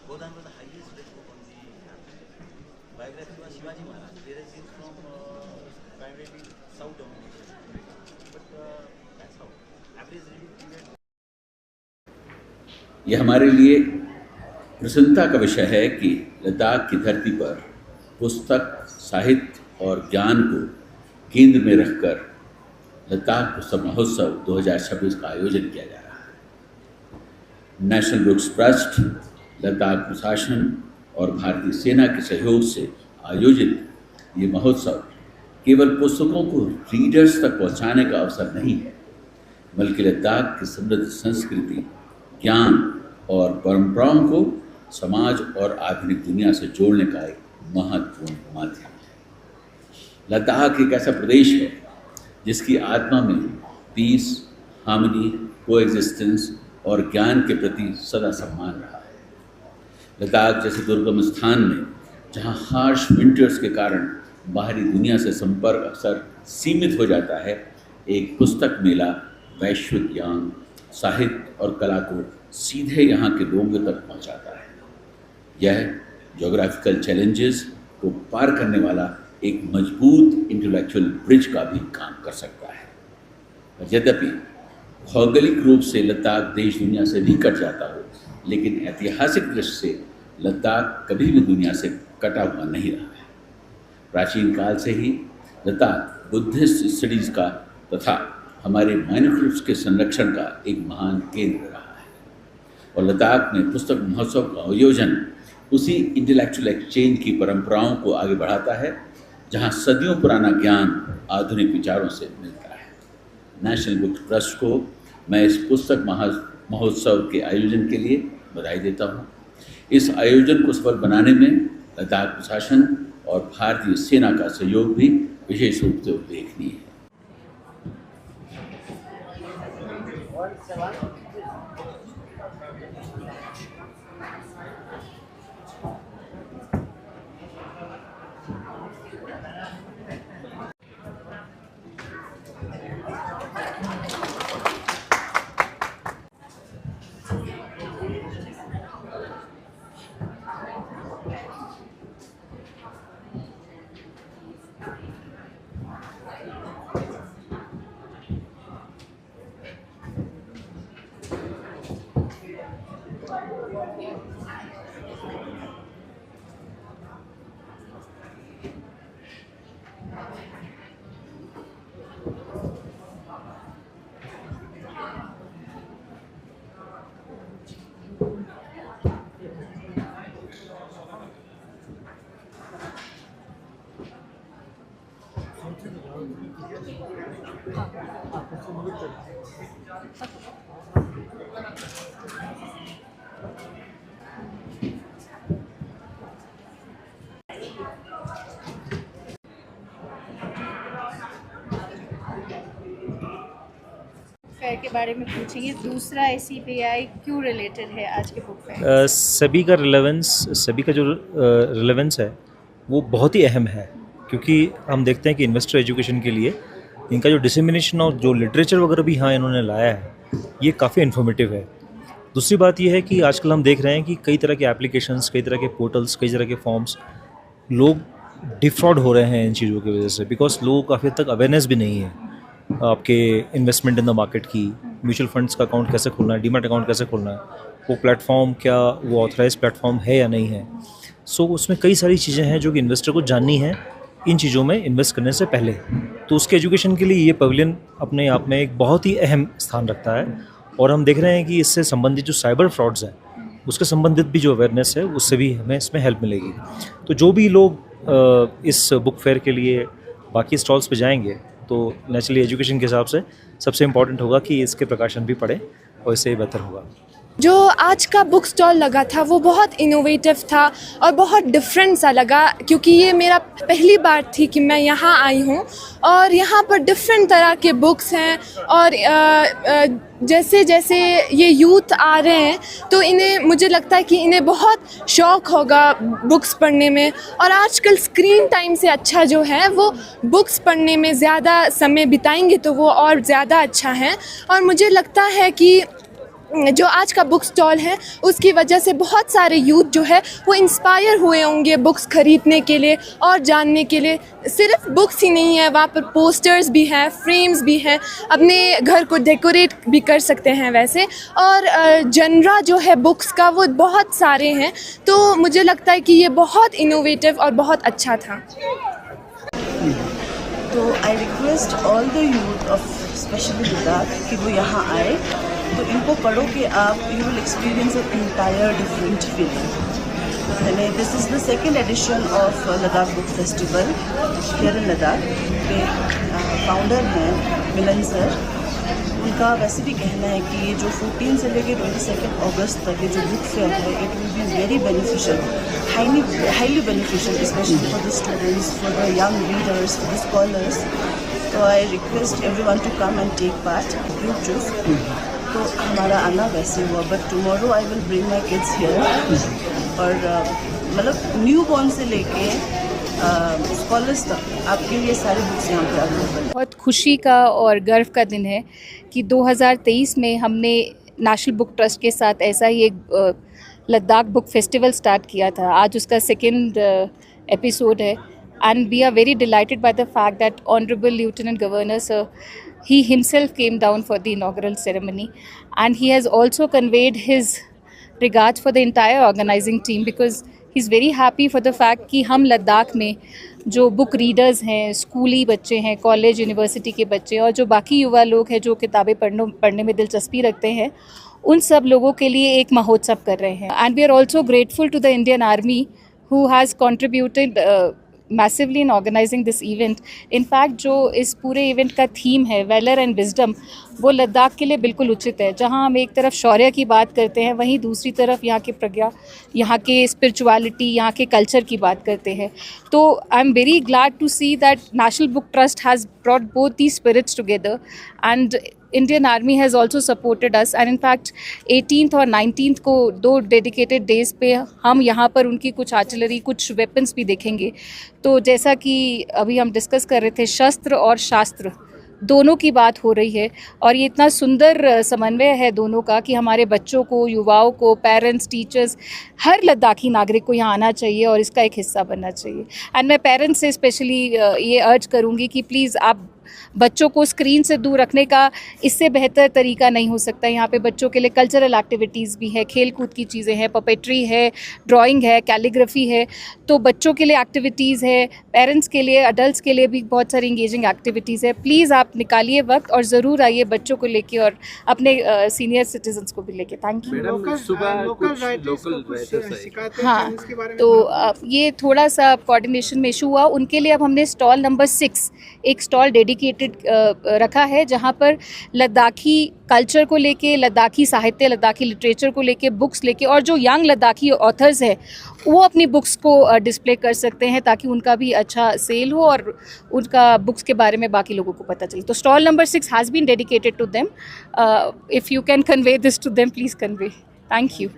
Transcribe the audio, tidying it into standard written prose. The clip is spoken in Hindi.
Godan was the highest rate on the biography of Shivaji Maharaj. There is scenes from primarily south domination, but that's how average reading period. यह हमारे लिए प्रसन्नता का विषय है कि लद्दाख की धरती पर पुस्तक, साहित्य और ज्ञान को केंद्र में रखकर लद्दाख पुस्तक महोत्सव 2026 का आयोजन किया जा रहा है। नेशनल बुक्स ट्रस्ट, लद्दाख प्रशासन और भारतीय सेना के सहयोग से आयोजित ये महोत्सव केवल पुस्तकों को रीडर्स तक पहुंचाने का अवसर नहीं है, बल्कि लद्दाख की समृद्ध संस्कृति, ज्ञान और परंपराओं को समाज और आधुनिक दुनिया से जोड़ने का एक महत्वपूर्ण माध्यम है। लद्दाख एक ऐसा प्रदेश है जिसकी आत्मा में पीस, हार्मनी, कोएग्जिस्टेंस और ज्ञान के प्रति सदा सम्मान रहा है। लद्दाख जैसे दुर्गम स्थान में जहाँ हार्श विंटर्स के कारण बाहरी दुनिया से संपर्क अक्सर सीमित हो जाता है, एक पुस्तक मेला वैश्विक ज्ञान, साहित्य और कला को सीधे यहाँ के लोगों तक पहुँचाता है। यह ज्योग्राफिकल चैलेंजेस को पार करने वाला एक मजबूत इंटेलेक्चुअल ब्रिज का भी काम कर सकता है। यद्यपि भौगोलिक रूप से लद्दाख देश दुनिया से भी कट जाता हो, लेकिन ऐतिहासिक दृष्टि से लद्दाख कभी भी दुनिया से कटा हुआ नहीं रहा है। प्राचीन काल से ही लद्दाख बुद्धिस्ट स्टडीज़ का तथा हमारे मैन्युस्क्रिप्ट्स के संरक्षण का एक महान केंद्र रहा है, और लद्दाख में पुस्तक महोत्सव का आयोजन उसी इंटेलेक्चुअल एक्सचेंज की परंपराओं को आगे बढ़ाता है, जहां सदियों पुराना ज्ञान आधुनिक विचारों से मिलता है। नेशनल बुक ट्रस्ट को मैं इस पुस्तक महोत्सव के आयोजन के लिए बधाई देता हूँ। इस आयोजन को सफल बनाने में लद्दाख प्रशासन और भारतीय सेना का सहयोग भी विशेष रूप से उल्लेखनीय है। फेयर के बारे में पूछेंगे। दूसरा ACPI क्यों रिलेटेड है आज के बुक फेयर? सभी का जो रिलेवेंस है वो बहुत ही अहम है, क्योंकि हम देखते हैं कि इन्वेस्टर एजुकेशन के लिए इनका जो डिसेमिनेशन और जो लिटरेचर वगैरह भी यहाँ इन्होंने लाया है, ये काफ़ी इन्फॉर्मेटिव है। दूसरी बात ये है कि आजकल हम देख रहे हैं कि कई तरह के एप्लीकेशंस, कई तरह के पोर्टल्स, कई तरह के फॉर्म्स, लोग डिफ्रॉड हो रहे हैं इन चीज़ों की वजह से, बिकॉज लोगों को काफ़ी हद तक अवेयरनेस भी नहीं है आपके इन्वेस्टमेंट इन द मार्केट की, म्यूचुअल फंड्स का अकाउंट कैसे खोलना है, डीमैट अकाउंट कैसे खोलना है, वो प्लेटफॉर्म क्या वो ऑथराइज प्लेटफॉर्म है या नहीं है। सो उसमें कई सारी चीज़ें हैं जो कि इन्वेस्टर को जाननी है इन चीज़ों में इन्वेस्ट करने से पहले। तो उसके एजुकेशन के लिए ये पवेलियन अपने आप में एक बहुत ही अहम स्थान रखता है। और हम देख रहे हैं कि इससे संबंधित जो साइबर फ्रॉड्स हैं उसके संबंधित भी जो अवेयरनेस है उससे भी हमें इसमें हेल्प मिलेगी। तो जो भी लोग इस बुक फेयर के लिए बाकी स्टॉल्स पे जाएंगे तो नेचुरली एजुकेशन के हिसाब से सबसे इम्पॉर्टेंट होगा कि इसके प्रकाशन भी पढ़े और इससे बेहतर होगा। जो आज का बुक स्टॉल लगा था वो बहुत इनोवेटिव था और बहुत डिफरेंट सा लगा, क्योंकि ये मेरा पहली बार थी कि मैं यहाँ आई हूँ और यहाँ पर डिफरेंट तरह के बुक्स हैं और जैसे जैसे ये यूथ आ रहे हैं तो इन्हें, मुझे लगता है कि इन्हें बहुत शौक़ होगा बुक्स पढ़ने में, और आजकल स्क्रीन टाइम से अच्छा जो है वो बुक्स पढ़ने में ज़्यादा समय बिताएंगे तो वो और ज़्यादा अच्छा है। और मुझे लगता है कि जो आज का बुक स्टॉल है उसकी वजह से बहुत सारे यूथ जो है वो इंस्पायर हुए होंगे बुक्स ख़रीदने के लिए और जानने के लिए। सिर्फ बुक्स ही नहीं है, वहाँ पर पोस्टर्स भी हैं, फ्रेम्स भी हैं, अपने घर को डेकोरेट भी कर सकते हैं वैसे, और जनरा जो है बुक्स का वो बहुत सारे हैं। तो मुझे लगता है कि ये बहुत इनोवेटिव और बहुत अच्छा था। तो I request all the youth of specially Ladakh कि वो यहाँ आए, तो इनको पढ़ो कि आप you will experience an entire different feeling. This is the second edition of Ladakh book festival here in Ladakh. के फाउंडर हैं मिलन सर, उनका वैसे भी कहना है कि ये जो 14 से लेकर 22 अगस्त तक ये जो बुक फेयर है it will be very beneficial, highly beneficial, specially for the students, for the young readers, for the scholars. तो I request everyone to come and take part, you choose. तो हमारा आना वैसे हुआ, but tomorrow I will bring my kids here, और मतलब न्यू बॉर्न से लेके स्कॉलर्स तक आपके लिए सारे बुक्स यहाँ पे अवेलेबल हैं। बहुत खुशी का और गर्व का दिन है कि 2023 में हमने नेशनल बुक ट्रस्ट के साथ ऐसा ही एक लद्दाख बुक फेस्टिवल स्टार्ट किया था। आज उसका सेकेंड एपिसोड है, and we are very delighted by the fact that Honorable Lieutenant Governor Sir, he himself came down for the inaugural ceremony, and he has also conveyed his regards for the entire organizing team, because he's very happy for the fact कि हम लद्दाख में जो बुक रीडर्स हैं, स्कूली बच्चे हैं, कॉलेज यूनिवर्सिटी के बच्चे और जो बाकी युवा लोग हैं जो किताबें पढ़ने में दिलचस्पी रखते हैं, उन सब लोगों के लिए एक महोत्सव कर रहे हैं। And we are also grateful to the Indian Army who has contributed massively in organizing this event. In fact, जो इस पूरे इवेंट का थीम है वैलर एंड विजडम, वो लद्दाख के लिए बिल्कुल उचित है। जहाँ हम एक तरफ शौर्य की बात करते हैं, वहीं दूसरी तरफ यहाँ की प्रज्ञा, यहाँ के स्पिरिचुअलिटी, यहाँ के कल्चर की बात करते हैं। तो I am very glad to see that National Book Trust has brought both the spirits together, and Indian Army has also supported us, and in fact 18th और 19th को 2 डेडिकेटेड डेज़ पे हम यहाँ पर उनकी कुछ आर्टिलरी, कुछ वेपन्स भी देखेंगे। तो जैसा कि अभी हम डिस्कस कर रहे थे, शस्त्र और शास्त्र दोनों की बात हो रही है, और ये इतना सुंदर समन्वय है दोनों का कि हमारे बच्चों को, युवाओं को, पेरेंट्स, टीचर्स, हर लद्दाखी नागरिक को यहाँ आना चाहिए और इसका एक हिस्सा बनना चाहिए। एंड मैं पेरेंट्स से स्पेशली ये अर्ज करूँगी कि प्लीज़ आप बच्चों को स्क्रीन से दूर रखने का इससे बेहतर तरीका नहीं हो सकता। यहाँ पे बच्चों के लिए कल्चरल एक्टिविटीज़ भी है, खेल कूद की चीज़ें हैं, पपेट्री है, ड्राइंग है, कैलीग्राफी है। तो बच्चों के लिए एक्टिविटीज़ है, पेरेंट्स के लिए, अडल्ट्स के लिए भी बहुत सारी इंगेजिंग एक्टिविटीज़ है। प्लीज़ आप निकालिए वक्त और ज़रूर आइए बच्चों को लेके और अपने सीनियर सिटीजन्स को भी लेके। Thank you. हाँ, तो ये थोड़ा सा कोऑर्डिनेशन में इशू हुआ, उनके लिए अब हमने स्टॉल नंबर 6 एक स्टॉल डेडिकेटेड रखा है, जहाँ पर लद्दाखी कल्चर को लेके, लद्दाखी साहित्य, लद्दाखी लिटरेचर को लेके, बुक्स लेके, और जो यंग लद्दाखी ऑथर्स हैं वो अपनी बुक्स को डिस्प्ले कर सकते हैं ताकि उनका भी अच्छा सेल हो और उनका बुक्स के बारे में बाकी लोगों को पता चले। तो stall number 6 has been dedicated to them. If you can convey this to them, please convey. Thank you.